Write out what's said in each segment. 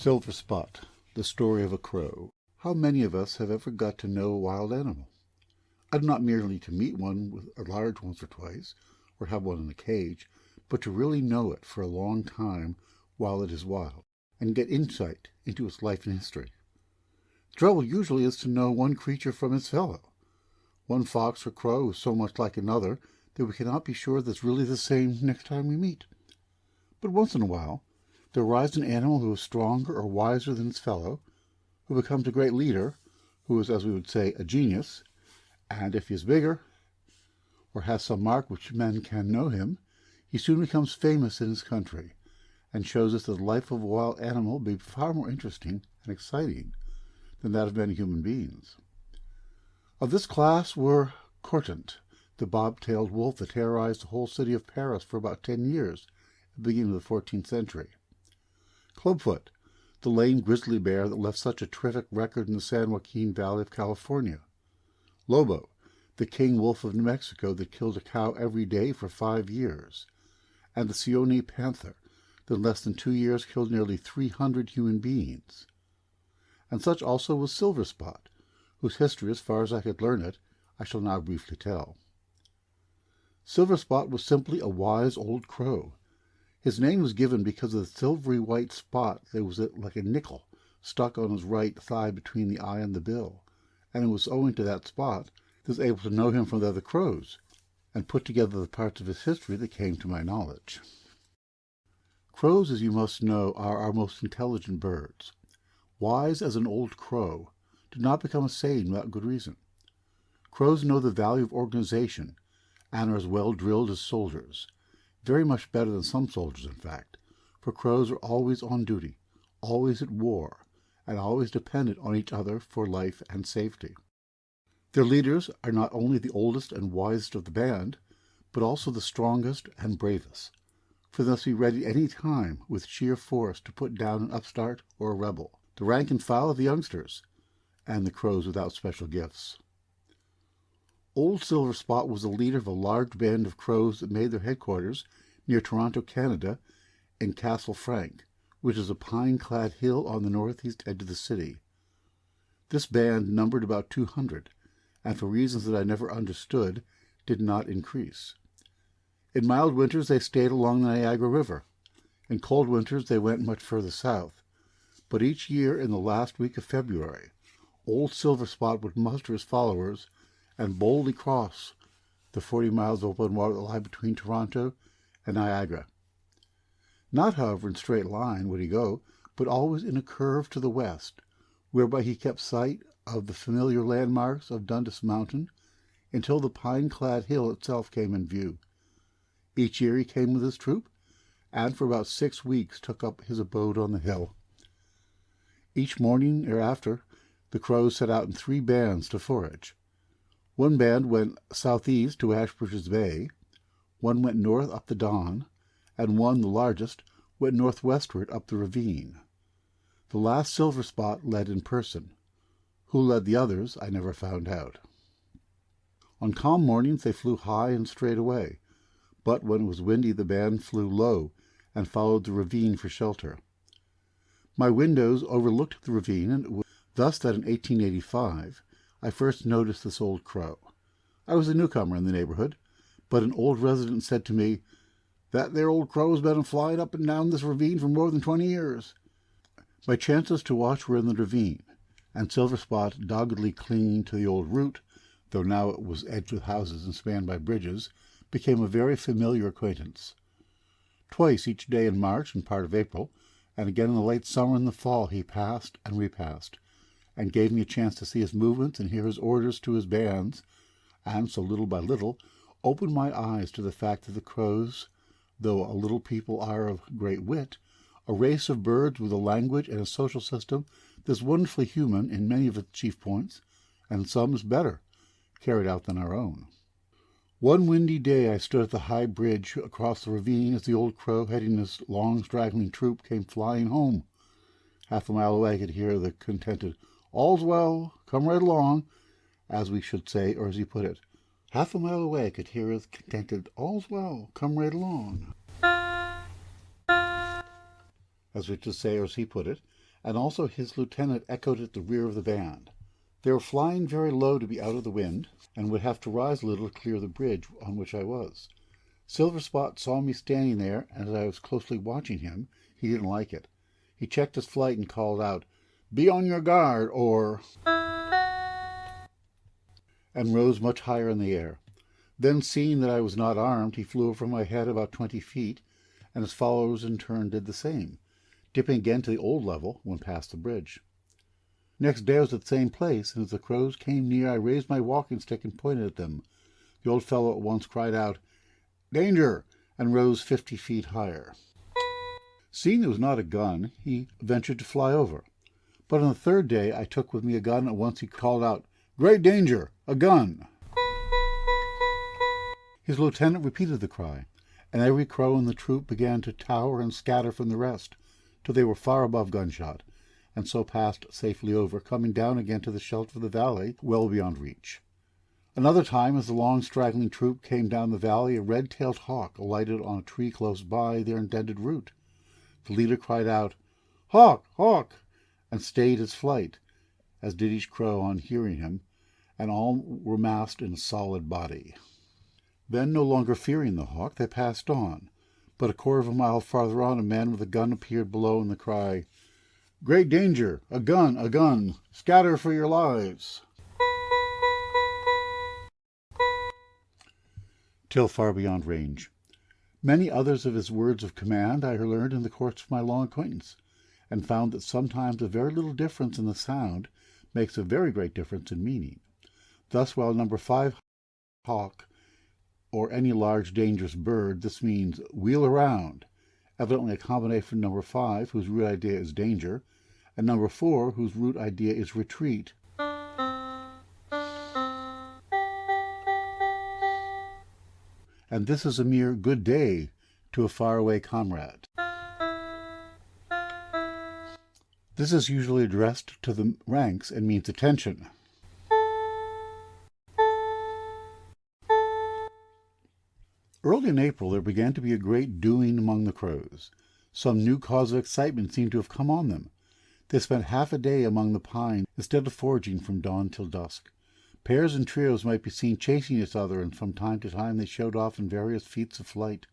Silverspot, the story of a crow. How many of us have ever got to know a wild animal? And not merely to meet one with a large once or twice, or have one in a cage, but to really know it for a long time while it is wild, and get insight into its life and history. The trouble usually is to know one creature from its fellow. One fox or crow is so much like another that we cannot be sure that it's really the same next time we meet. But once in a while, there arrives an animal who is stronger or wiser than its fellow, who becomes a great leader, who is, as we would say, a genius, and if he is bigger, or has some mark which men can know him, he soon becomes famous in his country, and shows us that the life of a wild animal may be far more interesting and exciting than that of many human beings. Of this class were Cortant, the bob-tailed wolf that terrorized the whole city of Paris for about 10 years, at the beginning of the 14th century. Clubfoot, the lame grizzly bear that left such a terrific record in the San Joaquin Valley of California. Lobo, the king wolf of New Mexico that killed a cow every day for 5 years. And the Sione panther that in less than 2 years killed nearly 300 human beings. And such also was Silverspot, whose history, as far as I could learn it, I shall now briefly tell. Silverspot was simply a wise old crow. His name was given because of the silvery white spot that was like a nickel stuck on his right thigh between the eye and the bill, and it was owing to that spot that I was able to know him from the other crows, and put together the parts of his history that came to my knowledge. Crows, as you must know, are our most intelligent birds. Wise as an old crow, do not become a saying without good reason. Crows know the value of organization, and are as well drilled as soldiers. Very much better than some soldiers, in fact, for crows are always on duty, always at war, and always dependent on each other for life and safety. Their leaders are not only the oldest and wisest of the band, but also the strongest and bravest, for they must be ready any time with sheer force to put down an upstart or a rebel, the rank and file of the youngsters, and the crows without special gifts. Old Silverspot was the leader of a large band of crows that made their headquarters near Toronto, Canada, in Castle Frank, which is a pine-clad hill on the northeast edge of the city. This band numbered about 200, and for reasons that I never understood, did not increase. In mild winters they stayed along the Niagara River. In cold winters they went much further south. But each year in the last week of February, old Silverspot would muster his followers and boldly cross the 40 miles of open water that lie between Toronto and Niagara. Not, however, in straight line would he go, but always in a curve to the west, whereby he kept sight of the familiar landmarks of Dundas Mountain until the pine-clad hill itself came in view. Each year he came with his troop, and for about 6 weeks took up his abode on the hill. Each morning thereafter, the crows set out in 3 bands to forage. One band went southeast to Ashbridges Bay, one went north up the Don, and one, the largest, went northwestward up the ravine. The last Silverspot led in person. Who led the others, I never found out. On calm mornings they flew high and straight away, but when it was windy the band flew low and followed the ravine for shelter. My windows overlooked the ravine, and it was thus that in 1885 I first noticed this old crow. I was a newcomer in the neighborhood, but an old resident said to me, "That there old crow's been flying up and down this ravine for more than 20 years. My chances to watch were in the ravine, and Silverspot, doggedly clinging to the old route, though now it was edged with houses and spanned by bridges, became a very familiar acquaintance. Twice each day in March and part of April, and again in the late summer and the fall, he passed and repassed, and gave me a chance to see his movements and hear his orders to his bands, and so little by little opened my eyes to the fact that the crows, though a little people, are of great wit, a race of birds with a language and a social system that is wonderfully human in many of its chief points, and some is better carried out than our own. One windy day I stood at the high bridge across the ravine as the old crow, heading his long straggling troop, came flying home. Half a mile away I could hear the contented, "All's well, come right along," as we should say, or as he put it. Half a mile away I could hear his contented, "All's well, come right along," as we should say, or as he put it, and also his lieutenant echoed at the rear of the band. They were flying very low to be out of the wind, and would have to rise a little to clear the bridge on which I was. Silverspot saw me standing there, and as I was closely watching him, he didn't like it. He checked his flight and called out, "Be on your guard," and rose much higher in the air. Then, seeing that I was not armed, he flew over my head about 20 feet, and his followers in turn did the same, dipping again to the old level when past the bridge. Next day I was at the same place, and as the crows came near, I raised my walking stick and pointed at them. The old fellow at once cried out, "Danger!" and rose 50 feet higher. Seeing there was not a gun, he ventured to fly over. But on the third day I took with me a gun, and at once he called out, "Great danger! A gun!" His lieutenant repeated the cry, and every crow in the troop began to tower and scatter from the rest, till they were far above gunshot, and so passed safely over, coming down again to the shelter of the valley, well beyond reach. Another time, as the long straggling troop came down the valley, a red-tailed hawk alighted on a tree close by their intended route. The leader cried out, "Hawk! Hawk!" and stayed his flight, as did each crow on hearing him, and all were massed in a solid body. Then, no longer fearing the hawk, they passed on, but a quarter of a mile farther on a man with a gun appeared below, and the cry, "Great danger! A gun! A gun! Scatter for your lives!" Till far beyond range. Many others of his words of command I learned in the course of my long acquaintance, and found that sometimes a very little difference in the sound makes a very great difference in meaning. Thus, while number 5 hawk, or any large dangerous bird, this means "wheel around," evidently a combination from number 5, whose root idea is danger, and number 4, whose root idea is retreat. And this is a mere "good day" to a faraway comrade. This is usually addressed to the ranks and means attention. Early in April there began to be a great doing among the crows. Some new cause of excitement seemed to have come on them. They spent half a day among the pines instead of foraging from dawn till dusk. Pairs and trios might be seen chasing each other, and from time to time they showed off in various feats of flight.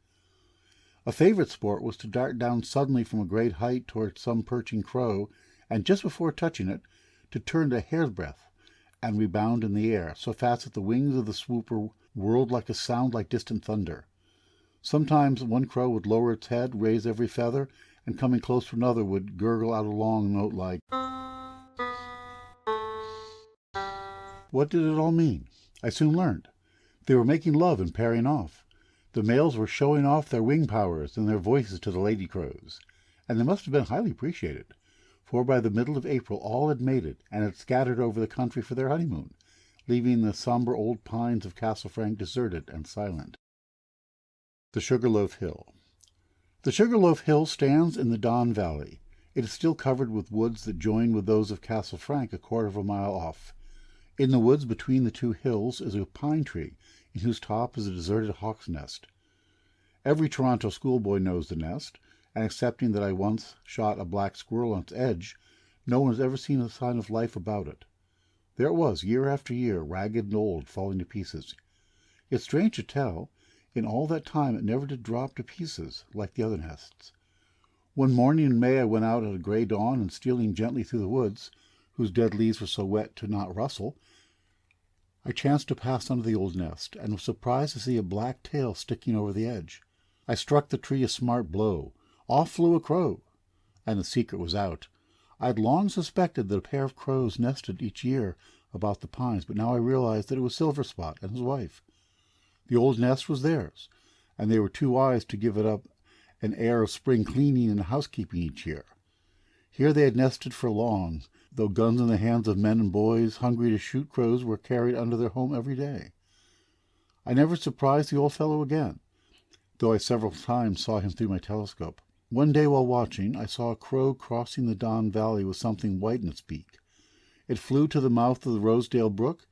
A favorite sport was to dart down suddenly from a great height toward some perching crow, and just before touching it, to turn a hair's breadth and rebound in the air, so fast that the wings of the swooper whirled like a sound like distant thunder. Sometimes one crow would lower its head, raise every feather, and coming close to another would gurgle out a long note like. What did it all mean? I soon learned. They were making love and pairing off. The males were showing off their wing powers and their voices to the lady crows, and they must have been highly appreciated, for by the middle of April all had mated and had scattered over the country for their honeymoon, leaving the somber old pines of Castle Frank deserted and silent. The Sugarloaf Hill. The Sugarloaf Hill stands in the Don Valley. It is still covered with woods that join with those of Castle Frank a quarter of a mile off. In the woods between the two hills is a pine tree, in whose top is a deserted hawk's nest. Every Toronto schoolboy knows the nest, and excepting that I once shot a black squirrel on its edge, no one has ever seen a sign of life about it. There it was, year after year, ragged and old, falling to pieces. Yet strange to tell, in all that time it never did drop to pieces, like the other nests. One morning in May I went out at a gray dawn, and stealing gently through the woods, whose dead leaves were so wet to not rustle, I chanced to pass under the old nest, and was surprised to see a black tail sticking over the edge. I struck the tree a smart blow. Off flew a crow, and the secret was out. I had long suspected that a pair of crows nested each year about the pines, but now I realized that it was Silverspot and his wife. The old nest was theirs, and they were too wise to give it up an air of spring cleaning and housekeeping each year. Here they had nested for long, though guns in the hands of men and boys hungry to shoot crows were carried under their home every day. I never surprised the old fellow again, though I several times saw him through my telescope. One day while watching, I saw a crow crossing the Don Valley with something white in its beak. It flew to the mouth of the Rosedale Brook,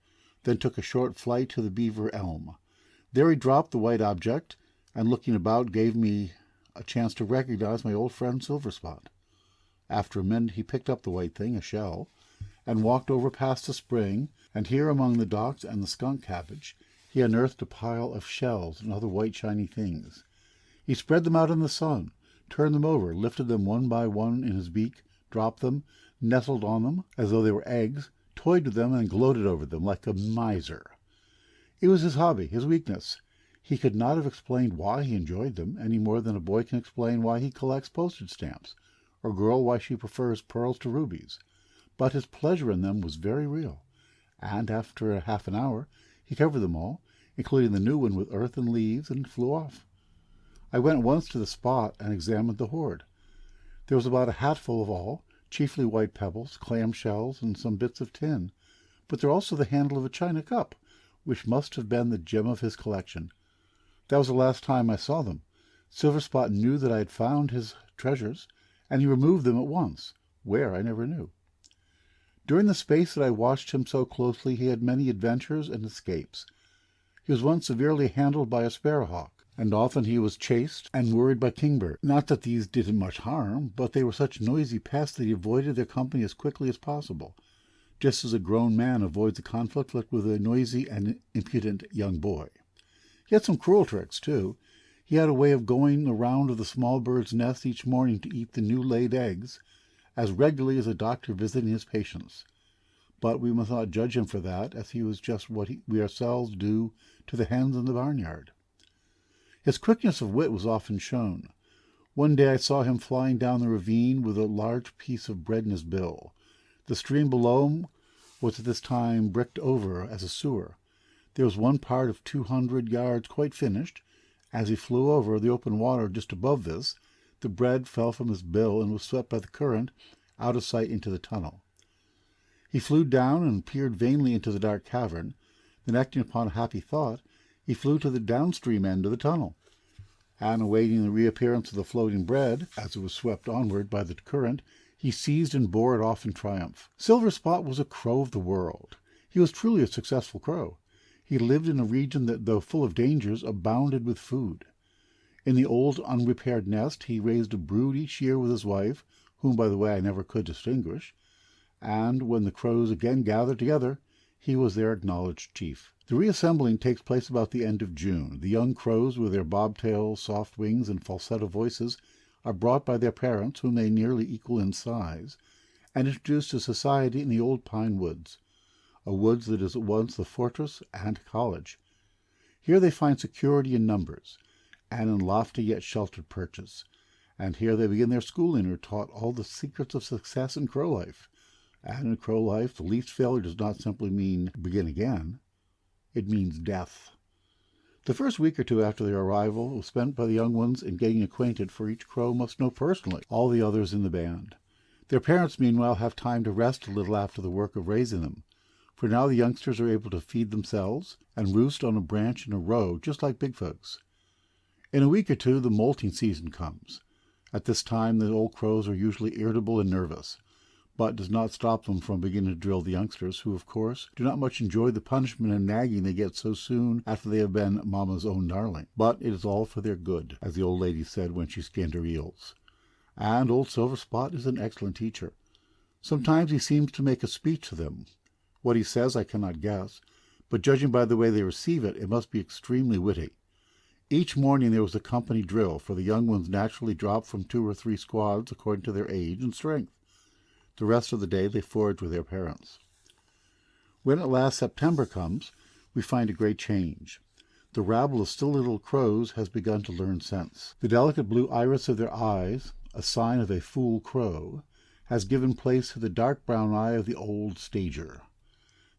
then took a short flight to the Beaver Elm. There he dropped the white object, and looking about gave me a chance to recognize my old friend Silverspot. After a minute he picked up the white thing, a shell, and walked over past the spring, and here among the docks and the skunk cabbage he unearthed a pile of shells and other white shiny things. He spread them out in the sun, turned them over, lifted them one by one in his beak, dropped them, nestled on them as though they were eggs, toyed with them, and gloated over them like a miser. It was his hobby, his weakness. He could not have explained why he enjoyed them, any more than a boy can explain why he collects postage stamps, or a girl why she prefers pearls to rubies. But his pleasure in them was very real, and after half an hour he covered them all, including the new one, with earth and leaves, and flew off. I went once to the spot and examined the hoard. There was about a hatful of all, chiefly white pebbles, clam shells, and some bits of tin, but there also the handle of a china cup, which must have been the gem of his collection. That was the last time I saw them. Silverspot knew that I had found his treasures, and he removed them at once. Where, I never knew. During the space that I watched him so closely, he had many adventures and escapes. He was once severely handled by a sparrowhawk, and often he was chased and worried by kingbirds. Not that these did him much harm, but they were such noisy pests that he avoided their company as quickly as possible, just as a grown man avoids a conflict with a noisy and impudent young boy. He had some cruel tricks, too. He had a way of going the round of the small bird's nest each morning to eat the new laid eggs, as regularly as a doctor visiting his patients. But we must not judge him for that, as he was just what we ourselves do to the hens in the barnyard. His quickness of wit was often shown. One day I saw him flying down the ravine with a large piece of bread in his bill. The stream below him was at this time bricked over as a sewer. There was one part of 200 yards quite finished. As he flew over the open water just above this, the bread fell from his bill and was swept by the current out of sight into the tunnel. He flew down and peered vainly into the dark cavern. Then, acting upon a happy thought, he flew to the downstream end of the tunnel, and awaiting the reappearance of the floating bread, as it was swept onward by the current, he seized and bore it off in triumph. Silverspot was a crow of the world. He was truly a successful crow. He lived in a region that, though full of dangers, abounded with food. In the old unrepaired nest he raised a brood each year with his wife, whom, by the way, I never could distinguish, and when the crows again gathered together, he was their acknowledged chief. The reassembling takes place about the end of June. The young crows, with their bobtails, soft wings, and falsetto voices, are brought by their parents, whom they nearly equal in size, and introduced to society in the old pine woods, a woods that is at once the fortress and college. Here they find security in numbers, and in lofty yet sheltered perches, and here they begin their schooling, are taught all the secrets of success in crow life. And in crow life, the least failure does not simply mean begin again. It means death. The first week or two after their arrival was spent by the young ones in getting acquainted, for each crow must know personally all the others in the band. Their parents, meanwhile, have time to rest a little after the work of raising them, for now the youngsters are able to feed themselves and roost on a branch in a row, just like big folks. In a week or two, the molting season comes. At this time, the old crows are usually irritable and nervous, but does not stop them from beginning to drill the youngsters, who, of course, do not much enjoy the punishment and nagging they get so soon after they have been Mamma's own darling. But it is all for their good, as the old lady said when she skinned her eels. And old Silverspot is an excellent teacher. Sometimes he seems to make a speech to them. What he says I cannot guess, but judging by the way they receive it, it must be extremely witty. Each morning there was a company drill, for the young ones naturally drop from 2 or 3 squads according to their age and strength. The rest of the day they forage with their parents. When at last September comes, we find a great change. The rabble of still little crows has begun to learn sense. The delicate blue iris of their eyes, a sign of a fool crow, has given place to the dark brown eye of the old stager.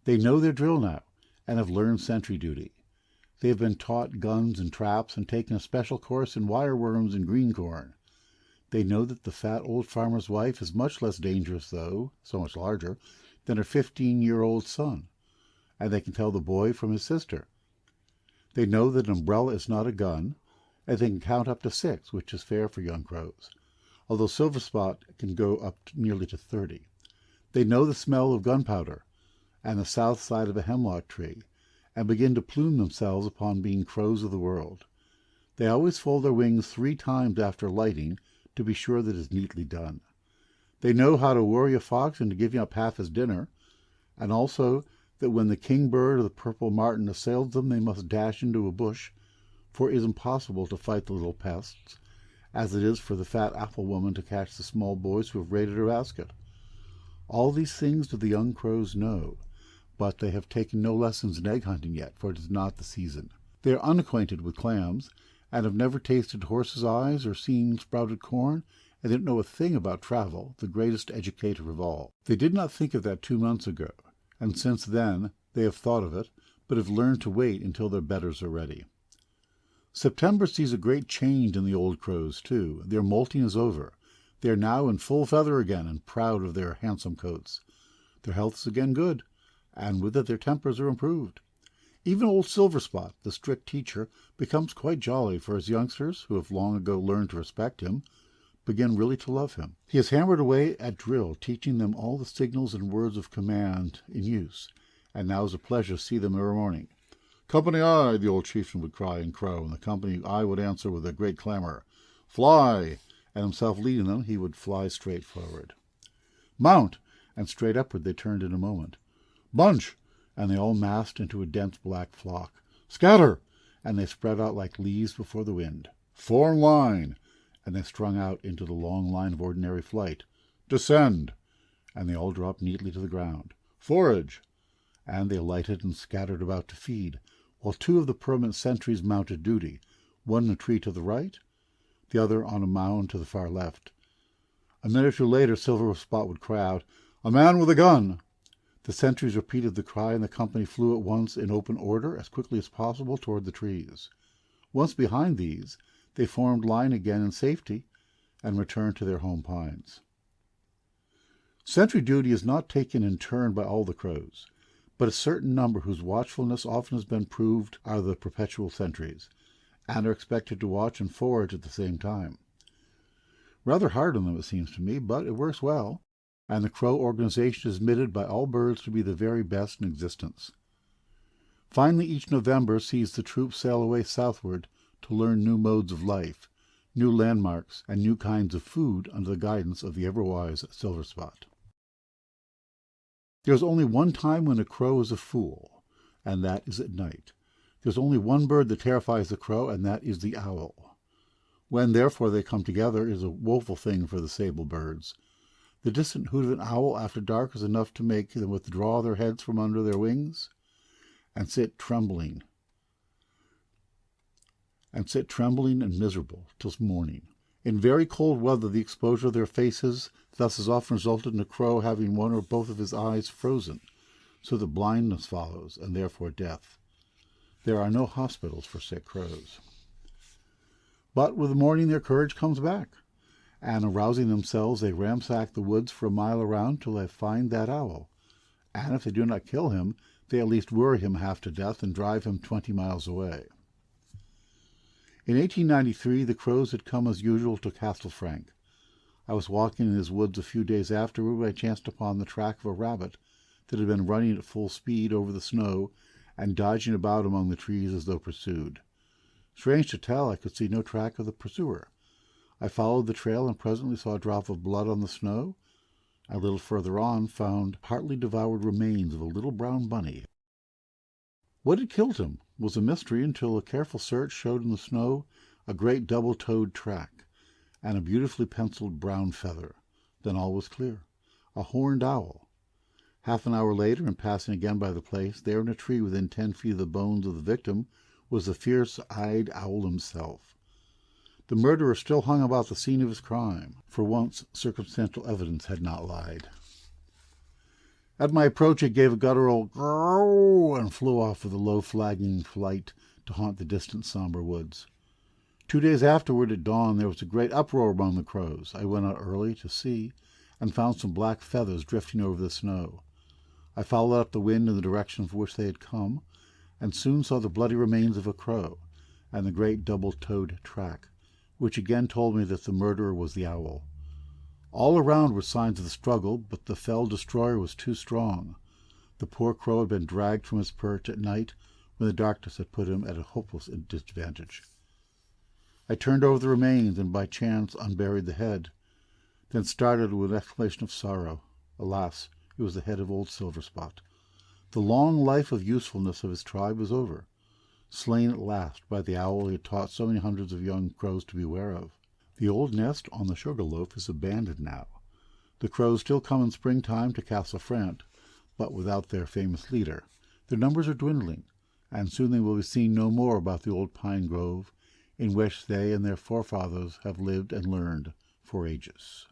They know their drill now, and have learned sentry duty. They have been taught guns and traps, and taken a special course in wireworms and green corn. They know that the fat old farmer's wife is much less dangerous, though so much larger, than her 15-year-old son, and they can tell the boy from his sister. They know that an umbrella is not a gun, and they can count up to 6, which is fair for young crows, although Silverspot can go up nearly to 30. They know the smell of gunpowder and the south side of a hemlock tree, and begin to plume themselves upon being crows of the world. They always fold their wings 3 times after lighting, to be sure that it is neatly done. They know how to worry a fox into giving up half his dinner, and also that when the kingbird or the purple martin assails them, they must dash into a bush, for it is impossible to fight the little pests, as it is for the fat apple woman to catch the small boys who have raided her basket. All these things do the young crows know, but they have taken no lessons in egg hunting yet, for it is not the season. They are unacquainted with clams, and have never tasted horses' eyes or seen sprouted corn, and they don't know a thing about travel, the greatest educator of all. They did not think of that 2 months ago, and since then they have thought of it, but have learned to wait until their betters are ready. September sees a great change in the old crows, too. Their molting is over. They are now in full feather again and proud of their handsome coats. Their health is again good, and with it their tempers are improved. Even old Silverspot, the strict teacher, becomes quite jolly, for his youngsters, who have long ago learned to respect him, begin really to love him. He has hammered away at drill, teaching them all the signals and words of command in use, and now is a pleasure to see them every morning. "Company I," the old chieftain would cry in crow, and the company I would answer with a great clamor, "Fly!" and himself leading them, he would fly straight forward. "Mount!" and straight upward they turned in a moment. "Bunch!" and they all massed into a dense black flock. "Scatter!" and they spread out like leaves before the wind. "Form line!" and they strung out into the long line of ordinary flight. "Descend!" and they all dropped neatly to the ground. "Forage!" and they alighted and scattered about to feed, while 2 of the permanent sentries mounted duty, one in a tree to the right, the other on a mound to the far left. A minute or 2 later, Silverspot would cry out, "A man with a gun!" The sentries repeated the cry, and the company flew at once in open order as quickly as possible toward the trees. Once behind these, they formed line again in safety and returned to their home pines. Sentry duty is not taken in turn by all the crows, but a certain number whose watchfulness often has been proved are the perpetual sentries, and are expected to watch and forage at the same time. Rather hard on them, it seems to me, but it works well, and the crow organization is admitted by all birds to be the very best in existence. Finally, each November sees the troops sail away southward to learn new modes of life, new landmarks, and new kinds of food under the guidance of the ever-wise Silverspot. There is only one time when a crow is a fool, and that is at night. There is only one bird that terrifies the crow, and that is the owl. When, therefore, they come together, it is a woeful thing for the sable birds. The distant hoot of an owl after dark is enough to make them withdraw their heads from under their wings and sit trembling and miserable till morning. In very cold weather, the exposure of their faces thus has often resulted in a crow having one or both of his eyes frozen, so that blindness follows, and therefore death. There are no hospitals for sick crows. But with the morning their courage comes back, and arousing themselves, they ransack the woods for a mile around till they find that owl. And if they do not kill him, they at least worry him half to death and drive him 20 miles away. In 1893, the crows had come as usual to Castle Frank. I was walking in his woods a few days afterward when I chanced upon the track of a rabbit that had been running at full speed over the snow and dodging about among the trees as though pursued. Strange to tell, I could see no track of the pursuer. I followed the trail and presently saw a drop of blood on the snow. A little further on, found partly devoured remains of a little brown bunny. What had killed him was a mystery until a careful search showed in the snow a great double-toed track and a beautifully penciled brown feather. Then all was clear. A horned owl. Half an hour later, in passing again by the place, there in a tree within 10 feet of the bones of the victim was the fierce-eyed owl himself. The murderer still hung about the scene of his crime. For once, circumstantial evidence had not lied. At my approach, it gave a guttural growl and flew off with a low flagging flight to haunt the distant somber woods. 2 days afterward, at dawn, there was a great uproar among the crows. I went out early to see, and found some black feathers drifting over the snow. I followed up the wind in the direction from which they had come, and soon saw the bloody remains of a crow, and the great double-toed track, which again told me that the murderer was the owl. All around were signs of the struggle, but the fell destroyer was too strong. The poor crow had been dragged from his perch at night when the darkness had put him at a hopeless disadvantage. I turned over the remains and by chance unburied the head. then started with an exclamation of sorrow. Alas, it was the head of old Silverspot. The long life of usefulness of his tribe was over, slain at last by the owl he had taught so many hundreds of young crows to beware of. The old nest on the sugar loaf is abandoned now. The crows still come in springtime to Castle Frant, but without their famous leader. Their numbers are dwindling, and soon they will be seen no more about the old pine grove in which they and their forefathers have lived and learned for ages.